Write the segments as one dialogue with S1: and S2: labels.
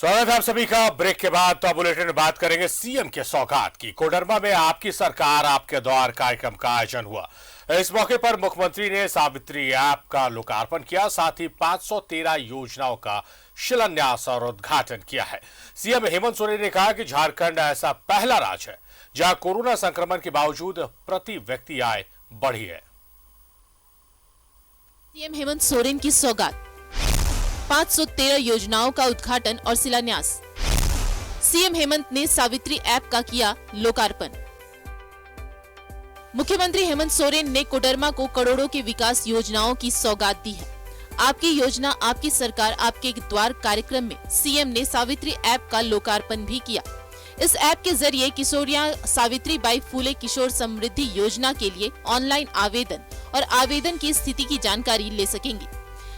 S1: स्वागत है आप सभी का। ब्रेक के बाद तो बुलेटिन में बात करेंगे सीएम के सौगात की। कोडरमा में आपकी सरकार आपके द्वार कार्यक्रम का आयोजन हुआ। इस मौके पर मुख्यमंत्री ने सावित्री ऐप का लोकार्पण किया, साथ ही 513 योजनाओं का शिलान्यास और उद्घाटन किया है। सीएम हेमंत सोरेन ने कहा कि झारखंड ऐसा पहला राज्य है जहां कोरोना संक्रमण के बावजूद प्रति व्यक्ति आय बढ़ी है।
S2: सीएम हेमंत सोरेन की सौगात, 513 योजनाओं का उद्घाटन और शिलान्यास। सीएम हेमंत ने सावित्री ऐप का किया लोकार्पण। मुख्यमंत्री हेमंत सोरेन ने कोडरमा को करोड़ों की विकास योजनाओं की सौगात दी है। आपकी योजना आपकी सरकार आपके द्वार कार्यक्रम में सीएम ने सावित्री ऐप का लोकार्पण भी किया। इस ऐप के जरिए किशोरियां सावित्री बाई फूले किशोर समृद्धि योजना के लिए ऑनलाइन आवेदन और आवेदन की स्थिति की जानकारी ले सकेंगी।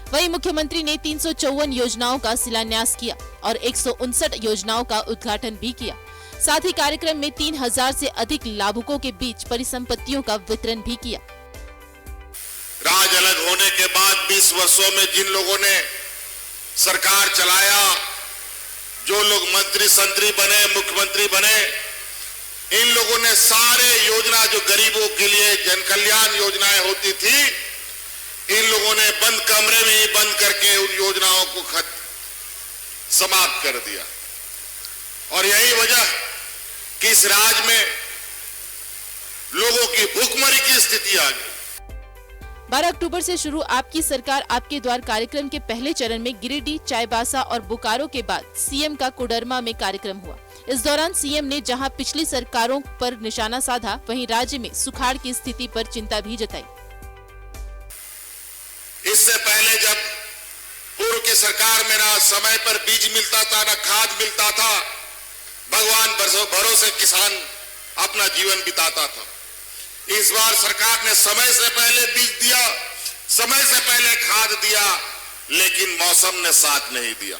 S2: वहीं मुख्यमंत्री ने 354 योजनाओं का शिलान्यास किया और 159 योजनाओं का उद्घाटन भी किया। साथ ही कार्यक्रम में 3000 से अधिक लाभुकों के बीच परिसंपत्तियों का वितरण भी किया।
S3: राज अलग होने के बाद 20 वर्षों में जिन लोगों ने सरकार चलाया, जो लोग मंत्री संतरी बने, मुख्यमंत्री बने, इन लोगों ने सारे योजना जो गरीबों के लिए जन कल्याण योजनाएं होती थी, इन लोगों ने बंद कमरे में ही बंद करके उन योजनाओं को समाप्त कर दिया। और यही वजह कि इस राज्य में लोगों की भूखमरी की स्थिति आ गई।
S2: 12 अक्टूबर से शुरू आपकी सरकार आपके द्वार कार्यक्रम के पहले चरण में गिरिडीह, चाईबासा और बोकारो के बाद सीएम का कोडरमा में कार्यक्रम हुआ। इस दौरान सीएम ने जहां पिछली सरकारों पर निशाना साधा, वहीं राज्य में सुखाड़ की स्थिति पर चिंता भी जताई।
S3: इससे पहले जब पूर्व की सरकार में ना समय पर बीज मिलता था, ना खाद मिलता था, भगवान भरोसे किसान अपना जीवन बिताता था। इस बार सरकार ने समय से पहले बीज दिया, समय से पहले खाद दिया, लेकिन मौसम ने साथ नहीं दिया।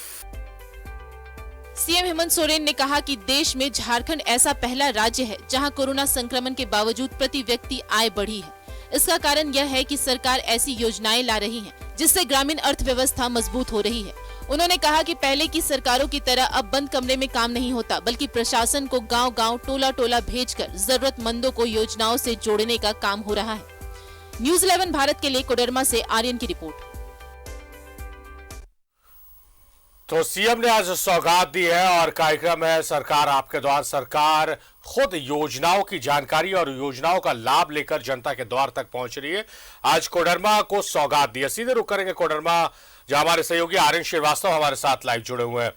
S2: सीएम हेमंत सोरेन ने कहा कि देश में झारखंड ऐसा पहला राज्य है जहां कोरोना संक्रमण के बावजूद प्रति व्यक्ति आय बढ़ी है। इसका कारण यह है कि सरकार ऐसी योजनाएं ला रही है जिससे ग्रामीण अर्थव्यवस्था मजबूत हो रही है। उन्होंने कहा कि पहले की सरकारों की तरह अब बंद कमरे में काम नहीं होता, बल्कि प्रशासन को गांव-गांव, टोला-टोला भेजकर जरूरतमंदों को योजनाओं से जोड़ने का काम हो रहा है। न्यूज़ 11 भारत के लिए कोडरमा से आर्यन की रिपोर्ट।
S1: तो सीएम ने आज सौगात दी है और कार्यक्रम है सरकार आपके द्वार। सरकार खुद योजनाओं की जानकारी और योजनाओं का लाभ लेकर जनता के द्वार तक पहुंच रही है। आज कोडरमा को सौगात दी है। सीधे रुक करेंगे कोडरमा, जहां हमारे सहयोगी आर्यन श्रीवास्तव हमारे साथ लाइव जुड़े हुए हैं।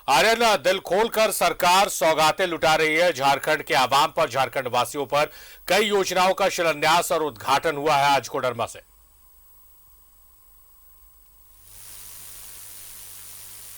S1: आर्यन, दिल खोलकर सरकार सौगातें लुटा रही है झारखंड के आवाम पर, झारखंड वासियों पर। कई योजनाओं का शिलान्यास और उद्घाटन हुआ है आज कोडरमा से।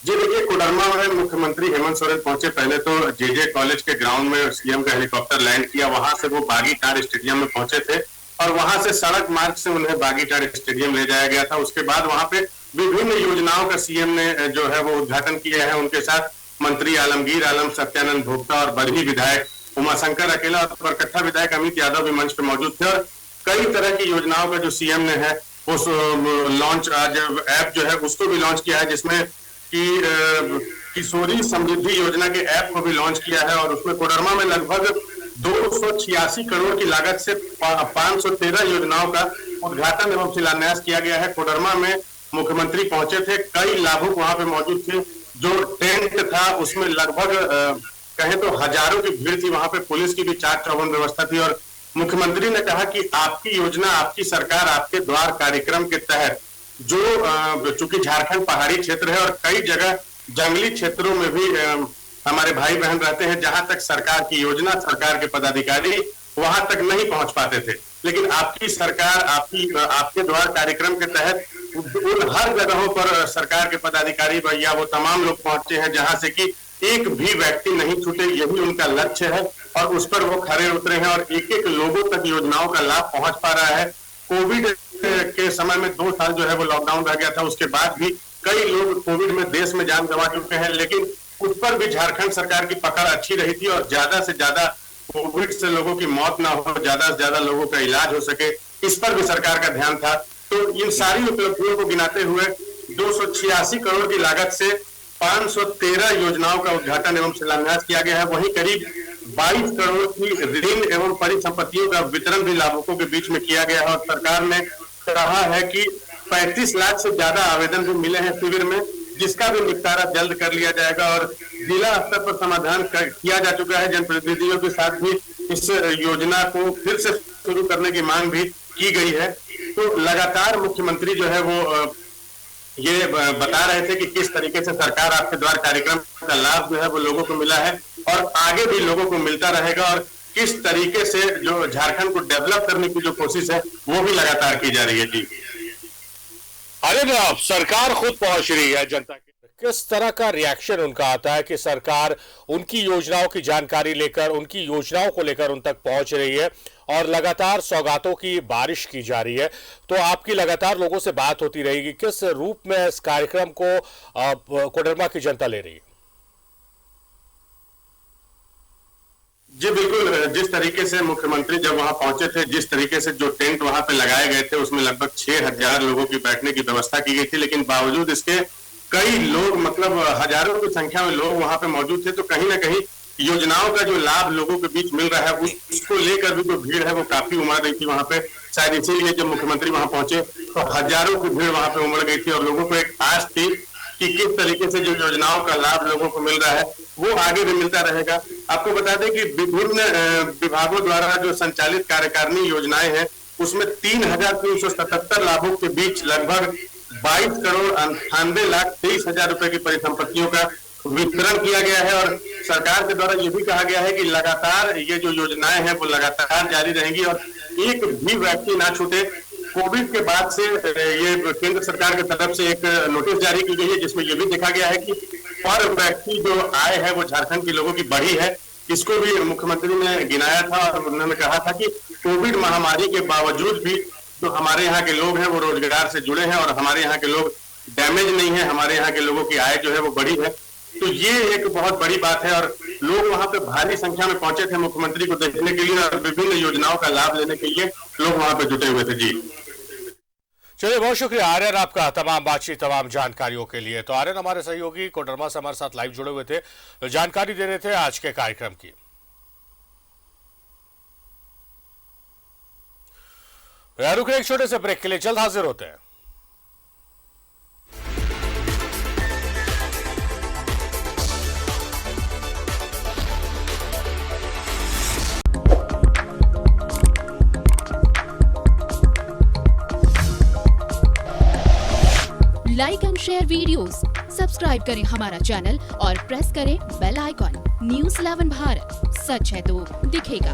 S4: जी देखिए, कोडरमा में मुख्यमंत्री हेमंत सोरेन पहुंचे। पहले तो जेजे कॉलेज के ग्राउंड में सीएम का हेलीकॉप्टर लैंड किया। वहां से वो बागीटार स्टेडियम में पहुंचे थे और वहां से सड़क मार्ग से उन्हें बागीटार स्टेडियम ले जाया गया था। उसके बाद वहां पे विभिन्न योजनाओं का सीएम ने जो है वो उद्घाटन किया है। उनके साथ मंत्री आलमगीर आलम, सत्यानंद भोक्ता और बरही विधायक उमाशंकर अकेला और बरकट्ठा विधायक अमित यादव भी मंच पे मौजूद थे। और कई तरह की योजनाओं का जो सीएम ने है उस लॉन्च, आज ऐप जो है उसको भी लॉन्च किया है, जिसमें कि किशोरी समृद्धि योजना के ऐप को भी लॉन्च किया है। और उसमें कोडरमा में लगभग 286 करोड़ की लागत से 513 योजनाओं का उद्घाटन एवं शिलान्यास किया गया है। कोडरमा में मुख्यमंत्री पहुंचे थे, कई लाभुक वहां पे मौजूद थे। जो टेंट था उसमें लगभग कहें तो हजारों की भीड़ थी। वहां पे पुलिस की भी चाक चौबंद व्यवस्था थी। और मुख्यमंत्री ने कहा कि आपकी योजना आपकी सरकार आपके द्वार कार्यक्रम के तहत जो चूंकि झारखंड पहाड़ी क्षेत्र है और कई जगह जंगली क्षेत्रों में भी हमारे भाई बहन रहते हैं, जहां तक सरकार की योजना, सरकार के पदाधिकारी वहां तक नहीं पहुंच पाते थे। लेकिन आपकी सरकार आपके द्वार कार्यक्रम के तहत उन हर जगहों पर सरकार के पदाधिकारी भैया वो तमाम लोग पहुंचे हैं, जहां से कि एक भी व्यक्ति नहीं छूटे। यही उनका लक्ष्य है और उस पर वो खरे उतरे हैं और एक एक लोगों तक योजनाओं का लाभ पहुंच पा रहा है। कोविड के समय में 2 साल जो है वो लॉकडाउन रह गया था, उसके बाद भी कई लोग कोविड में देश में जान गंवा चुके हैं, लेकिन उस पर भी झारखंड सरकार की पकड़ अच्छी रही थी और ज्यादा से ज्यादा कोविड से लोगों की मौत ना हो, ज्यादा से ज्यादा लोगों का इलाज हो सके, इस पर भी सरकार का ध्यान था। तो इन सारी उपलब्धियों को गिनाते हुए 286 करोड़ की लागत से 513 योजनाओं का उद्घाटन एवं शिलान्यास किया गया है। वहीं करीब 22 करोड़ की ऋण एवं परिसंपत्तियों का वितरण भी लाभुकों के बीच में किया गया है और सरकार ने कहा है कि 35 लाख से ज्यादा आवेदन भी मिले हैं शिविर में, जिसका भी निपटारा जल्द कर लिया जाएगा और जिला स्तर पर समाधान किया जा चुका है। जनप्रतिनिधियों के साथ भी इस योजना को फिर से शुरू करने की मांग भी की गई है। तो लगातार मुख्यमंत्री जो है वो ये बता रहे थे कि किस तरीके से सरकार आपके द्वार कार्यक्रम का लाभ जो है वो लोगों को मिला है और आगे भी लोगों को मिलता रहेगा और किस तरीके से जो झारखंड को डेवलप करने की जो कोशिश है वो भी लगातार की जा रही है। जी
S1: अरे ना, अब सरकार खुद पहुंच रही है जनता के, किस तरह का रिएक्शन उनका आता है कि सरकार उनकी योजनाओं की जानकारी लेकर, उनकी योजनाओं को लेकर उन तक पहुंच रही है और लगातार सौगातों की बारिश की जा रही है। तो आपकी लगातार लोगों से बात होती रहेगी, किस रूप में इस कार्यक्रम को कोडरमा की जनता ले रही है?
S4: जी बिल्कुल, जिस तरीके से मुख्यमंत्री जब वहां पहुंचे थे, जिस तरीके से जो टेंट वहां पे लगाए गए थे उसमें लगभग 6000 लोगों की बैठने की व्यवस्था की गई थी, लेकिन बावजूद इसके कई लोग, मतलब हजारों की संख्या में लोग वहां पे मौजूद थे। तो कहीं ना कहीं योजनाओं का जो लाभ लोगों के बीच मिल रहा है उसको लेकर भी जो भीड़ है वो काफी उमड़ रही थी वहां पे। शायद इसीलिए जब मुख्यमंत्री वहां पहुंचे तो हजारों की भीड़ वहां पे उमड़ गई थी और लोगों को एक आस थी कि किस तरीके से जो योजनाओं का लाभ लोगों को मिल रहा है वो आगे भी मिलता रहेगा। आपको बता दें कि विभिन्न विभागों द्वारा जो संचालित कार्यकारिणी योजनाएं हैं उसमें 3,377 लाभों के बीच लगभग 22 करोड़ 98 लाख 23 हजार रुपए की परिसंपत्तियों का वितरण किया गया है और सरकार के द्वारा ये भी कहा गया है कि लगातार ये जो योजनाएं हैं वो लगातार जारी रहेंगी और एक भी व्यक्ति ना छूटे। कोविड के बाद से ये केंद्र सरकार की तरफ से एक नोटिस जारी की गई है जिसमें ये भी देखा गया है कि पर व्यक्ति जो आय है वो झारखंड के लोगों की बढ़ी है। इसको भी मुख्यमंत्री ने गिनाया था और उन्होंने कहा था कि कोविड महामारी के बावजूद भी जो हमारे यहाँ के लोग हैं वो रोजगार से जुड़े हैं और हमारे यहाँ के लोग डैमेज नहीं है, हमारे यहाँ के लोगों की आय जो है वो बढ़ी है। तो ये एक बहुत बड़ी बात है और लोग वहां पे भारी संख्या में पहुंचे थे मुख्यमंत्री को देखने के लिए और विभिन्न योजनाओं का लाभ लेने के लिए लोग वहां पे जुटे हुए थे। जी
S1: चलिए, बहुत शुक्रिया आर्यन आपका तमाम बातचीत, तमाम जानकारियों के लिए। तो आर्यन हमारे सहयोगी कोडरमा से हमारे साथ लाइव जुड़े हुए थे, तो जानकारी दे रहे थे आज के कार्यक्रम की। रुक एक छोटे से ब्रेक के लिए, जल्द हाजिर होते हैं।
S5: Like and share videos, subscribe करें हमारा चैनल और प्रेस करें बेल आइकॉन। न्यूज़ 11 भारत, सच है तो दिखेगा।